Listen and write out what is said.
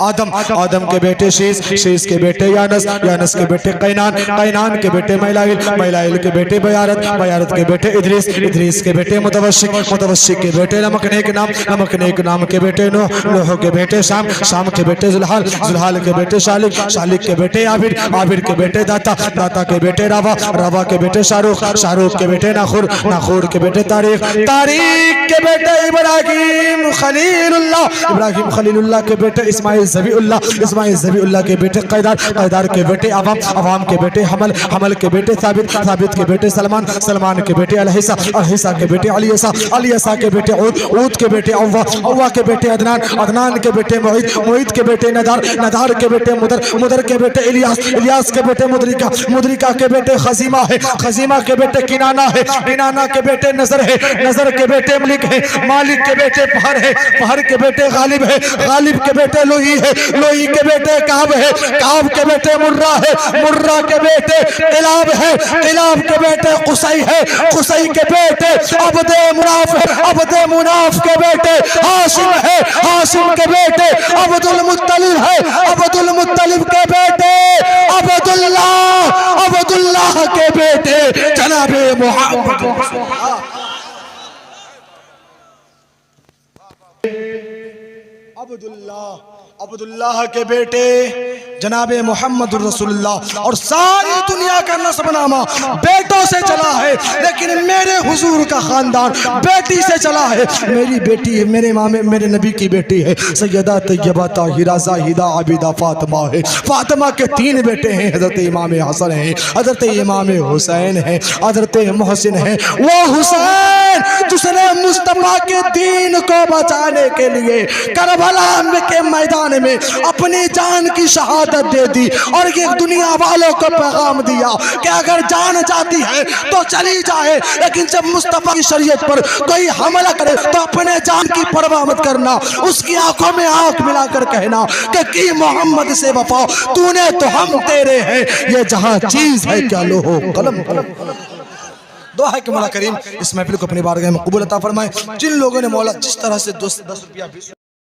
آدم کے بیٹے شیس کے بیٹے یانس کے بیٹے قینان کے بیٹے میلائل کے بیٹے بیارت کے بیٹے ادریس کے بیٹے متوشق کے بیٹے نمک نام کے بیٹے نوح کے بیٹے شام کے بیٹے زلحال کے بیٹے شالک کے بیٹے عابر کے بیٹے داتا کے بیٹے راوا کے بیٹے شاروخ کے بیٹے ناخور کے بیٹے تاریخ کے بیٹے ابراہیم خلیل اللہ کے بیٹے اسماعیل ذبی اللہ کے بیٹے قیدار کے بیٹے عوام کے بیٹے حمل کے بیٹے ثابت کے بیٹے سلمان کے بیٹے الحسا کے بیٹے علیسا کے بیٹے عود کے بیٹے عوا کے بیٹے عدنان کے بیٹے معید کے بیٹے ندار کے بیٹے مدر کے بیٹے الیاس کے بیٹے مدرکہ کے بیٹے خزیمہ کے بیٹے کنانہ کے بیٹے نظر کے بیٹے مالک کے بیٹے پہر کے بیٹے غالب کے بیٹے لوہی کے بیٹے کعب کے بیٹے مرہ کے بیٹے قلاب کے بیٹے قصی کے بیٹے عبد مناف کے بیٹے ہاشم کے بیٹے عبد المطلب کے بیٹے عبد اللہ کے بیٹے جناب محمد عبداللہ کے بیٹے جناب محمد رسول اللہ. اور ساری دنیا کا نسب نامہ بیٹوں سے چلا ہے، لیکن میرے حضور کا خاندان بیٹی سے چلا ہے. میری بیٹی ہے، میرے نبی کی بیٹی ہے سیدہ طیبہ طاہرہ زاہدہ عابدہ فاطمہ ہے. فاطمہ کے 3 بیٹے ہیں، حضرت امام حسن ہیں، حضرت امام حسین ہیں، حضرت محسن ہیں. وہ حسین جس نے مصطفیٰ کے دین کو بچانے کے لیے کربلا کے میدان میں اپنی جان کی شہادت دے دی اور یہ دنیا والوں کو پیغام دیا کہ اگر جان جاتی ہے تو چلی جائے، لیکن جب مصطفیٰ کی شریعت پر کوئی حملہ کرے تو اپنے جان کی پرواہ مت کرنا، اس کی آنکھوں میں آنکھ ملا کر کہنا کہ کی محمد سے وفا، تو نے تو ہم تیرے ہیں، یہ جہاں چیز ہے کیا لوح و قلم. دعا ہے کہ مولا کریم اس محفل کو اپنی بارگاہ میں قبول عطا فرمائے. جن لوگوں نے مولا جس طرح سے 10 روپیہ